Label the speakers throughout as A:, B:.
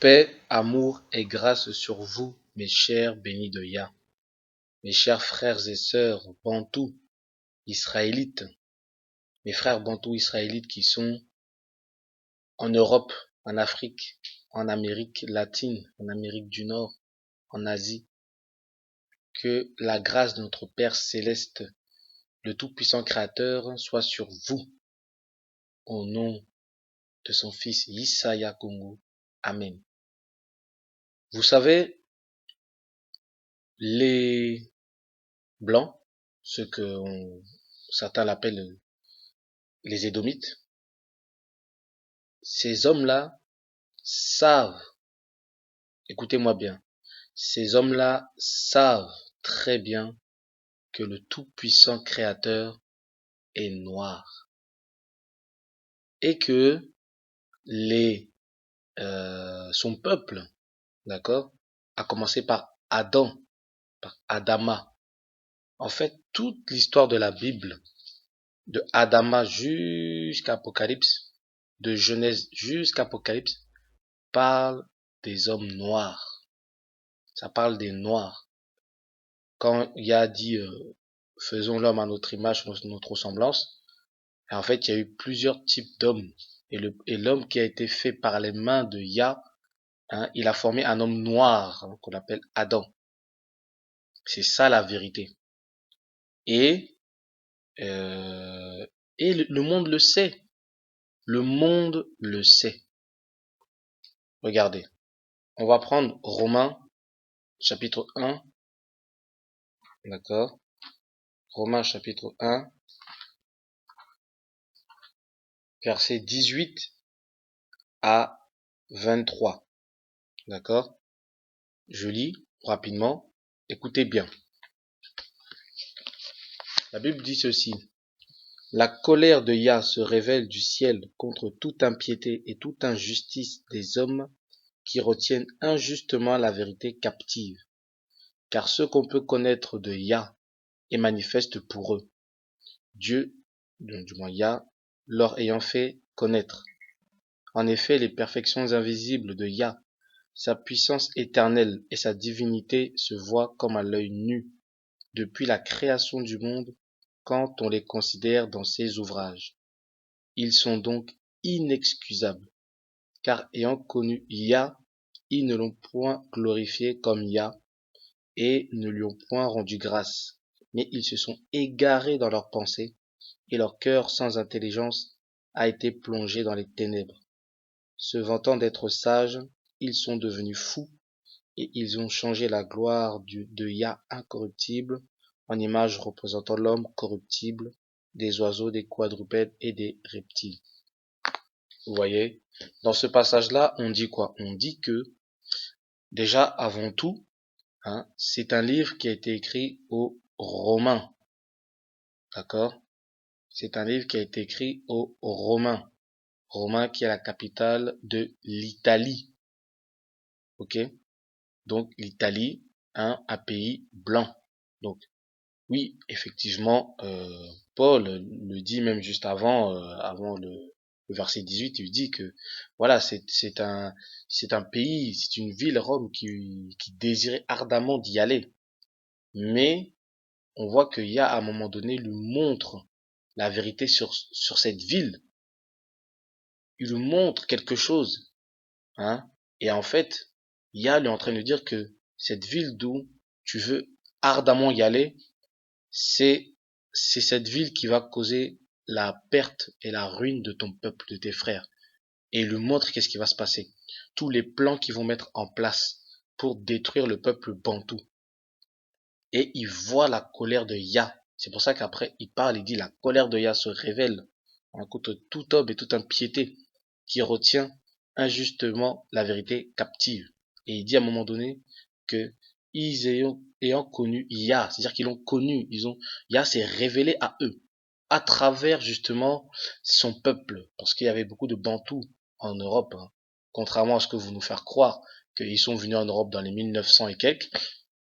A: Paix, amour et grâce sur vous, mes chers bénis de Yah, mes chers frères et sœurs bantous israélites, mes frères bantous israélites qui sont en Europe, en Afrique, en Amérique latine, en Amérique du Nord, en Asie. Que la grâce de notre Père céleste, le Tout-Puissant Créateur, soit sur vous, au nom de son Fils Yeshaya Kongo. Amen. Vous savez, les Blancs, ce que certains l'appellent les Édomites, ces hommes-là savent, écoutez-moi bien, ces hommes-là savent très bien que le Tout-Puissant Créateur est noir et que son peuple, d'accord, a commencé par Adam, par Adama. En fait, toute l'histoire de la Bible, de Adama jusqu'à Apocalypse, de Genèse jusqu'à Apocalypse, parle des hommes noirs. Ça parle des noirs. Quand il y a dit faisons l'homme à notre image, notre ressemblance, en fait, il y a eu plusieurs types d'hommes. Et l'homme qui a été fait par les mains de Yah, hein, il a formé un homme noir, hein, qu'on appelle Adam. C'est ça la vérité. Et, le monde le sait. Le monde le sait. Regardez. On va prendre Romains, chapitre 1. D'accord? Romains, chapitre 1, versets 18 à 23. D'accord? Je lis rapidement. Écoutez bien. La Bible dit ceci. La colère de Yah se révèle du ciel contre toute impiété et toute injustice des hommes qui retiennent injustement la vérité captive. Car ce qu'on peut connaître de Yah est manifeste pour eux. Dieu, du moins Yah, leur ayant fait connaître. En effet, les perfections invisibles de Yah, sa puissance éternelle et sa divinité se voient comme à l'œil nu depuis la création du monde quand on les considère dans ses ouvrages. Ils sont donc inexcusables, car ayant connu Yah, ils ne l'ont point glorifié comme Yah et ne lui ont point rendu grâce, mais ils se sont égarés dans leurs pensées et leur cœur sans intelligence a été plongé dans les ténèbres. Se vantant d'être sages, ils sont devenus fous et ils ont changé la gloire de Yah incorruptible en image représentant l'homme corruptible, des oiseaux, des quadrupèdes et des reptiles. Vous voyez, dans ce passage-là, on dit quoi? On dit que, déjà, avant tout, hein, c'est un livre qui a été écrit aux Romains. D'accord? C'est un livre qui a été écrit aux Romains. Romains qui est la capitale de l'Italie. Ok? Donc, l'Italie, hein, un pays blanc. Donc, oui, effectivement, Paul le dit même juste avant le verset 18, il dit que voilà, c'est un pays, c'est une ville, Rome, qui désirait ardemment d'y aller. Mais on voit que Yah, à un moment donné, lui montre la vérité sur cette ville. Il lui montre quelque chose, hein. Et en fait, Yah lui est en train de dire que cette ville d'où tu veux ardemment y aller, c'est cette ville qui va causer la perte et la ruine de ton peuple, de tes frères. Et il lui montre qu'est-ce qui va se passer. Tous les plans qu'ils vont mettre en place pour détruire le peuple bantou. Et il voit la colère de Yah. C'est pour ça qu'après, il parle, il dit la colère de Yah se révèle contre tout homme et toute impiété qui retient injustement la vérité captive. Et il dit à un moment donné que ayant connu Yah, c'est-à-dire qu'ils l'ont connu, Yah s'est révélé à eux à travers justement son peuple, parce qu'il y avait beaucoup de Bantous en Europe, hein. Contrairement à ce que vous nous faire croire qu'ils sont venus en Europe dans les 1900 et quelques,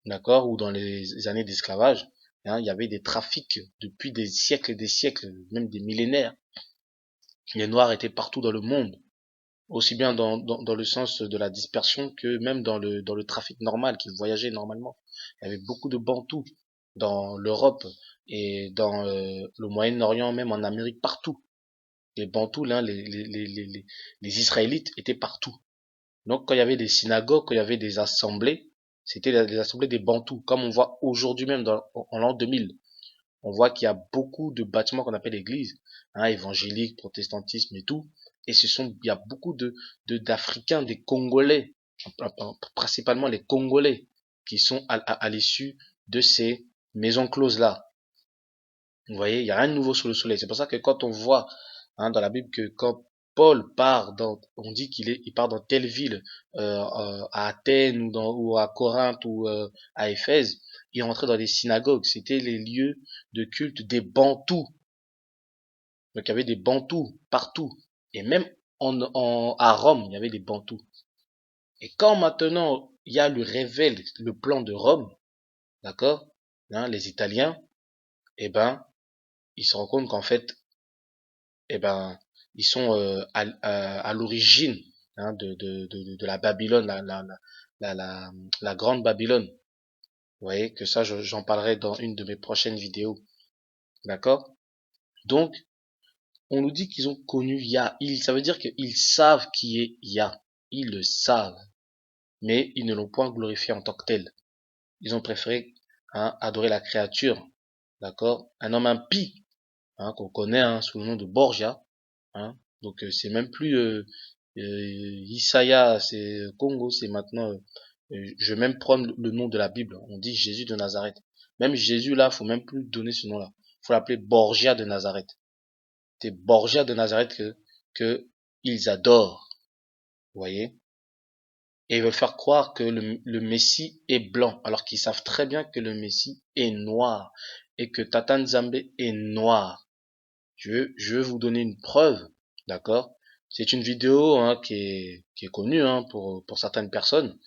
A: d'accord, ou dans les années d'esclavage, hein, il y avait des trafics depuis des siècles et des siècles, même des millénaires. Les Noirs étaient partout dans le monde. aussi bien dans le sens de la dispersion que même dans le trafic normal, qui voyageait normalement. Il y avait beaucoup de Bantous dans l'Europe et dans le Moyen-Orient, même en Amérique, partout. Les Bantous, là, les Israélites étaient partout. Donc quand il y avait des synagogues, quand il y avait des assemblées, c'était les assemblées des Bantous, comme on voit aujourd'hui même en l'an 2000. On voit qu'il y a beaucoup de bâtiments qu'on appelle églises, hein, évangéliques, protestantisme et tout. Et il y a beaucoup d'Africains, des Congolais, principalement les Congolais, qui sont à l'issue de ces maisons closes-là. Vous voyez, il y a rien de nouveau sous le soleil. C'est pour ça que quand on voit, hein, dans la Bible, que quand Paul on dit il part dans telle ville, à Athènes ou à Corinthe ou à Éphèse, il rentrait dans des synagogues. C'était les lieux de culte des Bantous. Donc il y avait des Bantous partout. Et même à Rome, il y avait des Bantous. Et quand maintenant il y a le plan de Rome, d'accord, hein, les Italiens, eh ben, ils se rendent compte qu'en fait, eh ben, ils sont à l'origine, hein, de la Babylone, la grande Babylone. Vous voyez que ça, j'en parlerai dans une de mes prochaines vidéos. D'accord? Donc, on nous dit qu'ils ont connu Yah. Ça veut dire qu'ils savent qui est Yah. Ils le savent. Mais ils ne l'ont point glorifié en tant que tel. Ils ont préféré, hein, adorer la créature. D'accord? Un homme impie, hein, qu'on connaît, hein, sous le nom de Borgia. Hein. Donc c'est même plus Isaiah, c'est Congo, c'est maintenant... je vais même prendre le nom de la Bible. On dit Jésus de Nazareth. Même Jésus là, faut même plus donner ce nom-là. Faut l'appeler Borgia de Nazareth. C'est Borgia de Nazareth que ils adorent. Vous voyez? Et ils veulent faire croire que le Messie est blanc, alors qu'ils savent très bien que le Messie est noir et que Tata Nzambe est noir. Je veux vous donner une preuve, d'accord? C'est une vidéo, hein, qui est connue, hein, pour certaines personnes,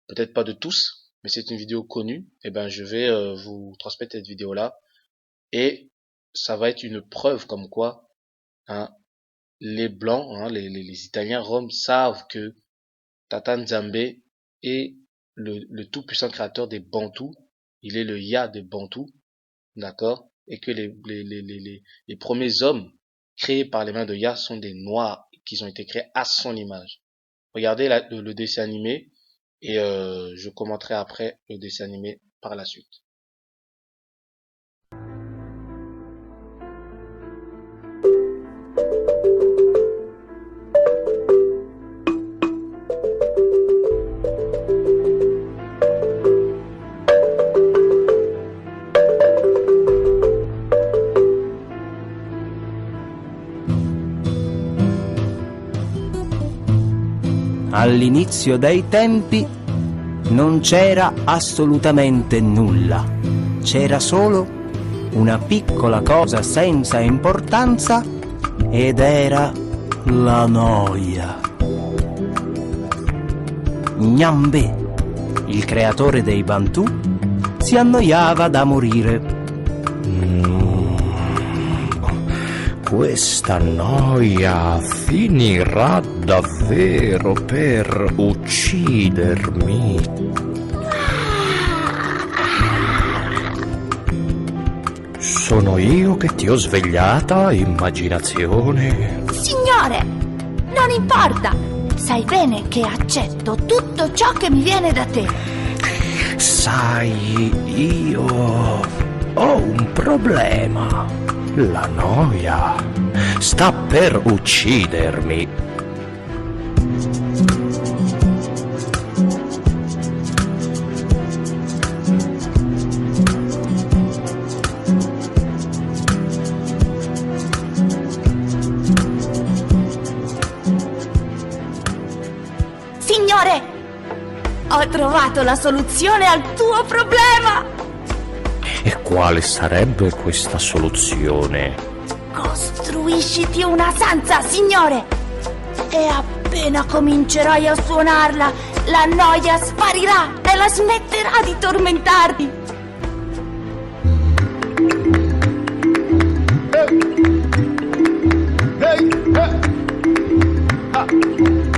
A: peut-être pas de tous, mais c'est une vidéo connue. Et ben je vais vous transmettre cette vidéo-là et ça va être une preuve comme quoi, hein, les blancs, hein, les Italiens, Rome savent que Tata Nzambe est le tout-puissant créateur des Bantous. Il est le Yah des Bantous, d'accord? Et que les premiers hommes créés par les mains de Yah sont des noirs qui ont été créés à son image. Regardez le dessin animé et je commenterai après le dessin animé par la suite.
B: All'inizio dei tempi non c'era assolutamente nulla. C'era solo una piccola cosa senza importanza ed era la noia. Nyambe, il creatore dei Bantù, si annoiava da morire.
C: Questa noia finirà davvero per uccidermi. Sono io che ti ho svegliata, immaginazione?
D: Signore, non importa. Sai bene che accetto tutto ciò che mi viene da te.
C: Sai, io ho un problema. La noia sta per uccidermi.
D: Signore, ho trovato la soluzione al tuo problema.
C: E quale sarebbe questa soluzione?
D: Costruisciti una stanza, signore. E appena comincerai a suonarla, la noia sparirà e la smetterà di tormentarti.
E: Hey, hey, hey.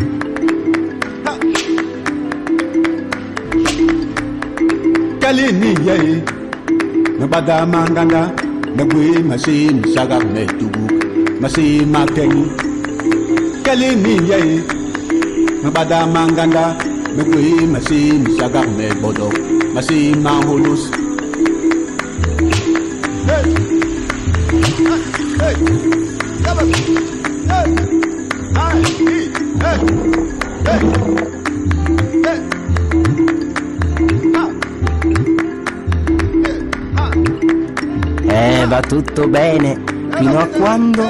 E: kalini yai nabada manganga nagwe masim saga metugu masim makeng kalini yai nabada manganga nagwe masim saga mebodo masim mahulus
B: Va tutto bene fino a quando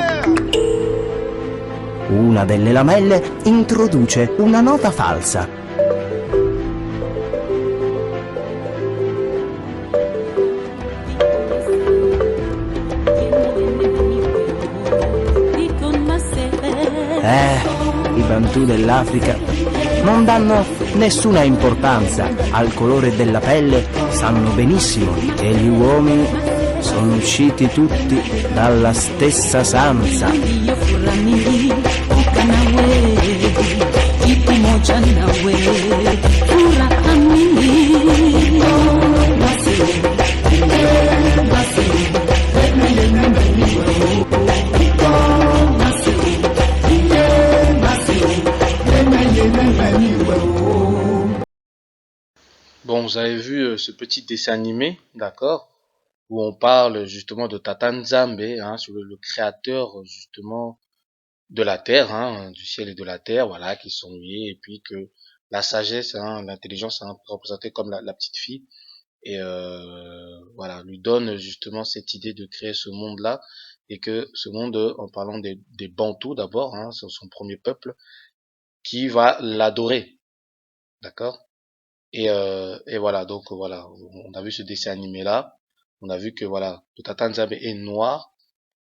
B: una delle lamelle introduce una nota falsa. I Bantu dell'Africa non danno nessuna importanza al colore della pelle, sanno benissimo che gli uomini sono usciti tutti dalla stessa sanza.
A: Bon, vous avez vu ce petit dessin animé, d'accord, où on parle justement de Tata Nzambe, hein, sur le créateur justement de la terre, hein, du ciel et de la terre, voilà, qui sont liés, et puis que la sagesse, hein, l'intelligence, hein, représentée comme la petite fille, et voilà, lui donne justement cette idée de créer ce monde-là, et que ce monde, en parlant des Bantous d'abord, hein, c'est son premier peuple, qui va l'adorer, d'accord. Et voilà, donc voilà, on a vu ce dessin animé là, on a vu que voilà, le Tata Nzambe est noir,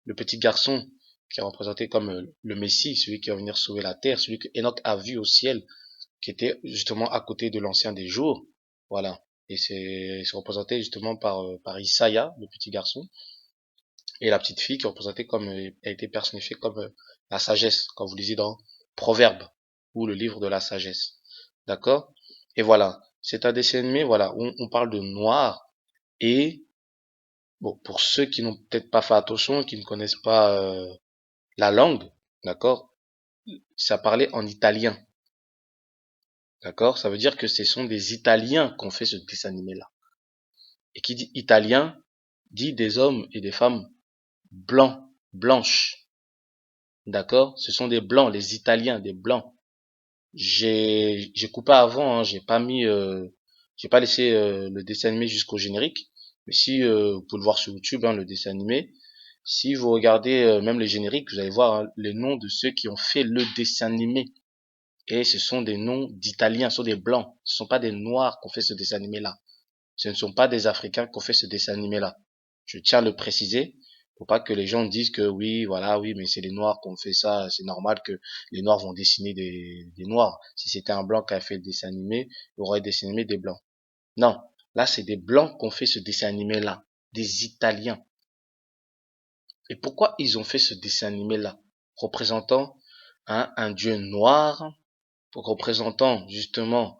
A: le petit garçon qui est représenté comme le Messie, celui qui va venir sauver la terre, celui que Enoch a vu au ciel, qui était justement à côté de l'ancien des jours, voilà, et c'est représenté justement par Isaiah, le petit garçon, et la petite fille qui est représentée comme, a été personnifiée comme la sagesse, quand vous lisez dans Proverbes, ou le livre de la sagesse, d'accord. Et voilà, c'est un dessin animé, voilà, où on parle de noir, et bon, pour ceux qui n'ont peut-être pas fait attention, qui ne connaissent pas la langue, d'accord, ça parlait en italien, d'accord, ça veut dire que ce sont des Italiens qui ont fait ce dessin animé-là. Et qui dit italien, dit des hommes et des femmes blancs, blanches, d'accord, ce sont des blancs, les Italiens, des blancs. J'ai coupé avant, hein, j'ai pas laissé le dessin animé jusqu'au générique, mais si vous pouvez le voir sur YouTube, hein, le dessin animé, si vous regardez même les génériques, vous allez voir, hein, les noms de ceux qui ont fait le dessin animé, et ce sont des noms d'Italiens, ce sont des blancs, ce ne sont pas des noirs qui ont fait ce dessin animé là, ce ne sont pas des Africains qui ont fait ce dessin animé là, je tiens à le préciser. Faut pas que les gens disent que oui, voilà, oui, mais c'est les noirs qui ont fait ça, c'est normal que les noirs vont dessiner des noirs. Si c'était un blanc qui a fait le dessin animé, il aurait dessiné des blancs. Non, là c'est des blancs qui ont fait ce dessin animé là, des Italiens. Et pourquoi ils ont fait ce dessin animé là, représentant un dieu noir, représentant justement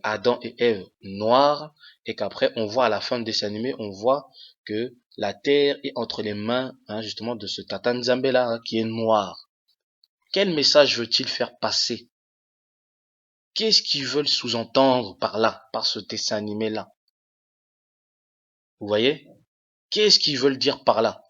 A: Adam et Ève noirs, et qu'après on voit à la fin du dessin animé, on voit que la terre est entre les mains, hein, justement de ce Tata Nzambe là, hein, qui est noir. Quel message veut-il faire passer? Qu'est-ce qu'ils veulent sous-entendre par là, par ce dessin animé là? Vous voyez? Qu'est-ce qu'ils veulent dire par là?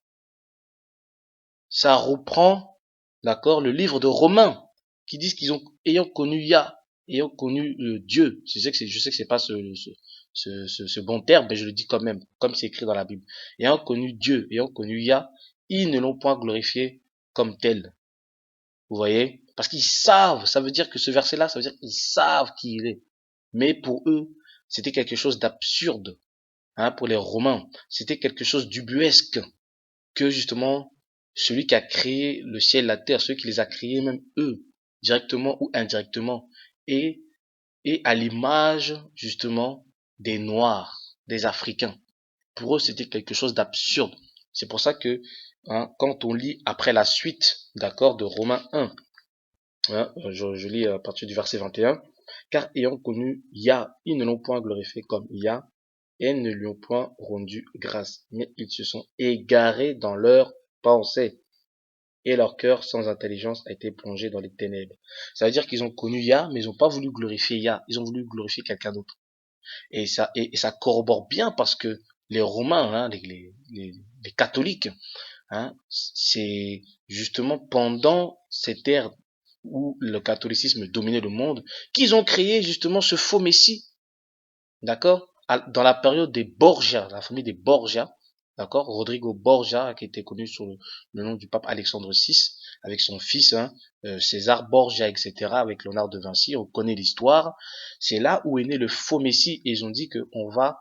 A: Ça reprend, d'accord, le livre de Romains, qui disent qu'ils ont, ayant connu Yah, ayant connu Dieu, je sais que c'est pas ce bon terme, mais je le dis quand même, comme c'est écrit dans la Bible. Ayant connu Dieu, ayant connu Yah, ils ne l'ont point glorifié comme tel. Vous voyez? Parce qu'ils savent, ça veut dire que ce verset-là, ça veut dire qu'ils savent qui il est. Mais pour eux, c'était quelque chose d'absurde, hein, pour les Romains. C'était quelque chose d'ubuesque, que justement, celui qui a créé le ciel et la terre, ceux qui les a créés, même eux, directement ou indirectement, et à l'image, justement, des Noirs, des Africains. Pour eux, c'était quelque chose d'absurde. C'est pour ça que, hein, quand on lit après la suite, d'accord, de Romains 1, hein, je lis à partir du verset 21, car ayant connu Yah, ils ne l'ont point glorifié comme Yah, et ne lui ont point rendu grâce, mais ils se sont égarés dans leurs pensées, et leur cœur sans intelligence a été plongé dans les ténèbres. Ça veut dire qu'ils ont connu Yah, mais ils n'ont pas voulu glorifier Yah, ils ont voulu glorifier quelqu'un d'autre. Et ça corrobore bien parce que les Romains, hein, les catholiques, hein, c'est justement pendant cette ère où le catholicisme dominait le monde qu'ils ont créé justement ce faux messie, d'accord, dans la période des Borgia, la famille des Borgia, d'accord, Rodrigo Borgia, qui était connu sous le nom du pape Alexandre VI, avec son fils, hein, César Borgia, etc., avec Léonard de Vinci, on connaît l'histoire. C'est là où est né le faux messie, et ils ont dit que on va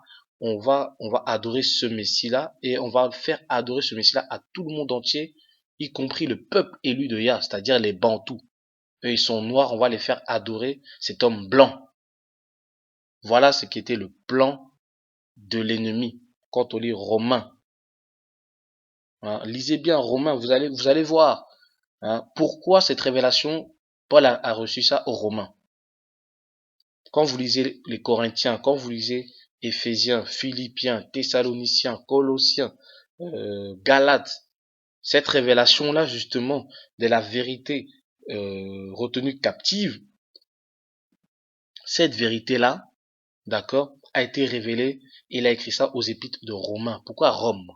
A: adorer ce messie-là, et on va faire adorer ce messie-là à tout le monde entier, y compris le peuple élu de Yah, c'est-à-dire les Bantous. Eux, ils sont noirs, on va les faire adorer cet homme blanc. Voilà ce qui était le plan de l'ennemi quand on lit Romains. Hein, lisez bien Romains, vous allez voir, hein, pourquoi cette révélation, Paul a reçu ça aux Romains. Quand vous lisez les Corinthiens, quand vous lisez Éphésiens, Philippiens, Thessaloniciens, Colossiens, Galates, cette révélation-là justement de la vérité retenue captive, cette vérité-là, d'accord, a été révélée. Il a écrit ça aux épîtres de Romains. Pourquoi Rome,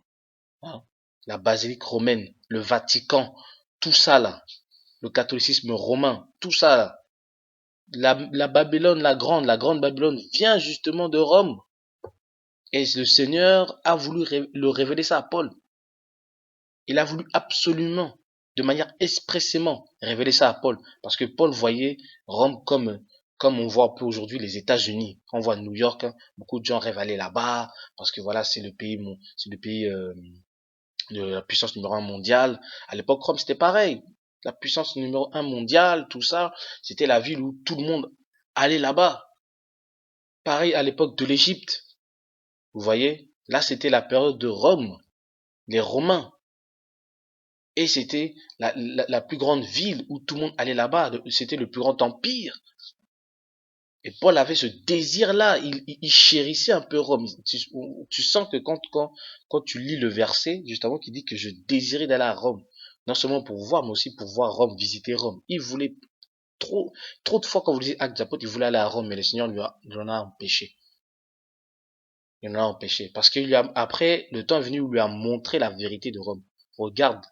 A: hein? La basilique romaine, le Vatican, tout ça là, le catholicisme romain, tout ça là, la Babylone, la grande Babylone vient justement de Rome. Et le Seigneur a voulu le révéler ça à Paul. Il a voulu absolument, de manière expressément, révéler ça à Paul. Parce que Paul voyait Rome comme on voit un peu aujourd'hui les États-Unis. Quand on voit New York, hein, beaucoup de gens rêvent aller là-bas, parce que voilà, c'est le pays de la puissance numéro 1 mondiale. À l'époque, Rome, c'était pareil. La puissance numéro 1 mondiale, tout ça, c'était la ville où tout le monde allait là-bas. Pareil à l'époque de l'Égypte. Vous voyez, là, c'était la période de Rome, les Romains. Et c'était la plus grande ville où tout le monde allait là-bas. C'était le plus grand empire. Et Paul avait ce désir-là. Il chérissait un peu Rome. Tu sens que quand tu lis le verset, juste avant, qui dit que je désirais d'aller à Rome. Non seulement pour voir, mais aussi pour voir Rome, visiter Rome. Il voulait trop de fois, quand vous lisez Actes des Apôtres, il voulait aller à Rome, mais le Seigneur lui en a empêché. Il en a empêché. Parce que après, le temps est venu où il lui a montré la vérité de Rome. Regarde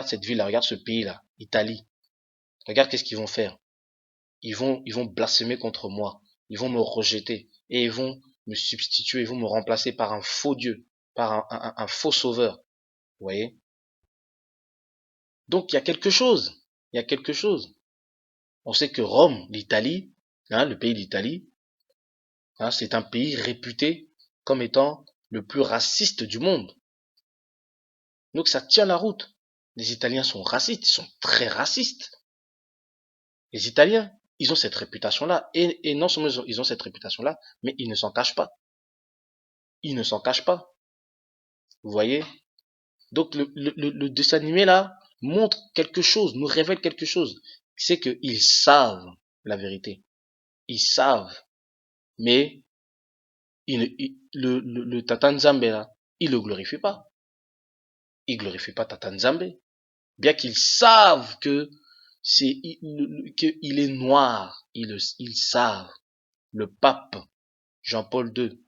A: cette ville-là, regarde ce pays-là, Italie. Regarde qu'est-ce qu'ils vont faire. Ils vont blasphémer contre moi. Ils vont me rejeter. Et ils vont me substituer. Ils vont me remplacer par un faux Dieu. Par un faux sauveur. Vous voyez? Donc, il y a quelque chose. Il y a quelque chose. On sait que Rome, l'Italie, hein, le pays d'Italie, hein, c'est un pays réputé comme étant le plus raciste du monde. Donc, ça tient la route. Les Italiens sont racistes. Ils sont très racistes. Les Italiens, ils ont cette réputation-là. Et non seulement ils ont cette réputation-là, mais ils ne s'en cachent pas. Ils ne s'en cachent pas. Vous voyez? Donc le dessin animé là montre quelque chose, nous révèle quelque chose. C'est qu'ils savent la vérité. Ils savent. Mais le Tata Nzambe là, il le glorifie pas. Il glorifie pas Tata Nzambe. Bien qu'ils savent qu'il est noir. Ils savent. Le pape Jean-Paul II,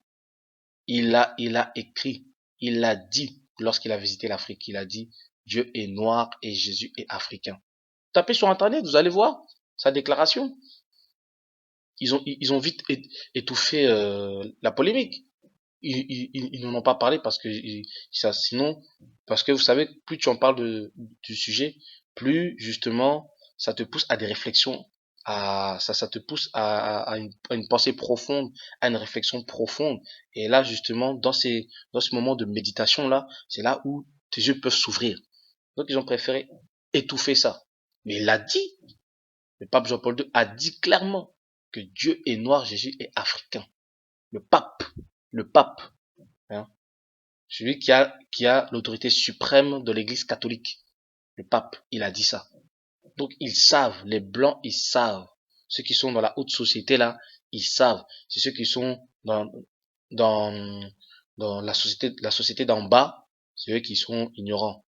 A: il a écrit, il l'a dit lorsqu'il a visité l'Afrique, il a dit Dieu est noir et Jésus est africain. Tapez sur internet, vous allez voir sa déclaration. Ils ont vite étouffé la polémique. Ils n'en ont pas parlé parce que sinon, parce que vous savez, plus tu en parles du sujet, plus justement ça te pousse à des réflexions, ça te pousse à une pensée profonde, à une réflexion profonde. Et là justement, dans ce moment de méditation là, c'est là où tes yeux peuvent s'ouvrir. Donc ils ont préféré étouffer ça. Mais il a dit, le pape Jean-Paul II a dit clairement que Dieu est noir, Jésus est africain. Le pape, hein, celui qui a l'autorité suprême de l'Église catholique, le pape, il a dit ça. Donc ils savent, les blancs, ils savent. Ceux qui sont dans la haute société là, ils savent. C'est ceux qui sont dans la société d'en bas, c'est eux qui sont ignorants.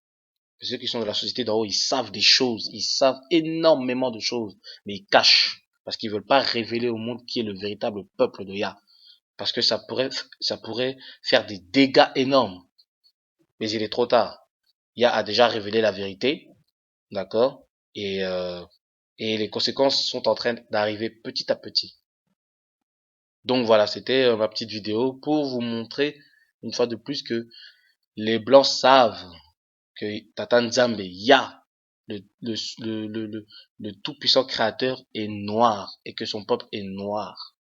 A: Ceux qui sont de la société d'en haut, ils savent des choses, ils savent énormément de choses, mais ils cachent parce qu'ils veulent pas révéler au monde qui est le véritable peuple de Yah, parce que ça pourrait faire des dégâts énormes. Mais il est trop tard. Yah a déjà révélé la vérité, d'accord, et les conséquences sont en train d'arriver petit à petit. Donc voilà, c'était ma petite vidéo pour vous montrer une fois de plus que les blancs savent que Tata Nzambe, Yah, le tout-puissant créateur est noir et que son peuple est noir.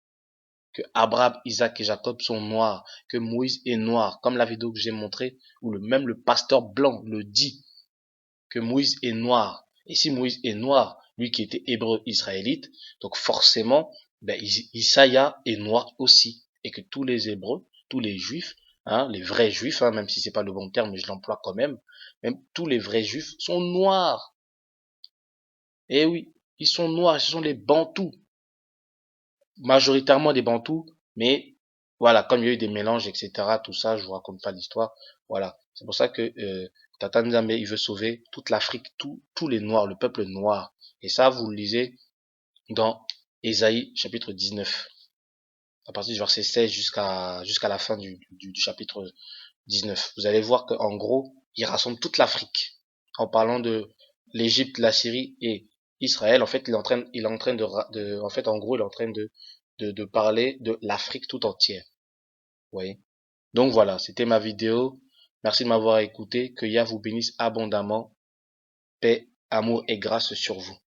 A: Que Abraham, Isaac et Jacob sont noirs, que Moïse est noir, comme la vidéo que j'ai montrée, où même le pasteur blanc le dit, que Moïse est noir. Et si Moïse est noir, lui qui était hébreu israélite, donc forcément, Isaïa est noir aussi. Et que tous les hébreux, tous les juifs, les vrais juifs, même si c'est pas le bon terme, mais je l'emploie quand même tous les vrais juifs sont noirs. Eh oui, ils sont noirs, ce sont les bantous. Majoritairement des bantous, mais voilà, comme il y a eu des mélanges, etc., tout ça, je vous raconte pas l'histoire. Voilà, c'est pour ça que Tata Nzambe, il veut sauver toute l'Afrique, tous les noirs, le peuple noir. Et ça, vous le lisez dans Ésaïe, chapitre 19. À partir du verset 16 jusqu'à la fin du chapitre 19. Vous allez voir qu'en gros, il rassemble toute l'Afrique. En parlant de l'Égypte, la Syrie et Israël, en fait, il est en train de parler de l'Afrique tout entière. Vous voyez? Donc voilà, c'était ma vidéo. Merci de m'avoir écouté. Que Yah vous bénisse abondamment. Paix, amour et grâce sur vous.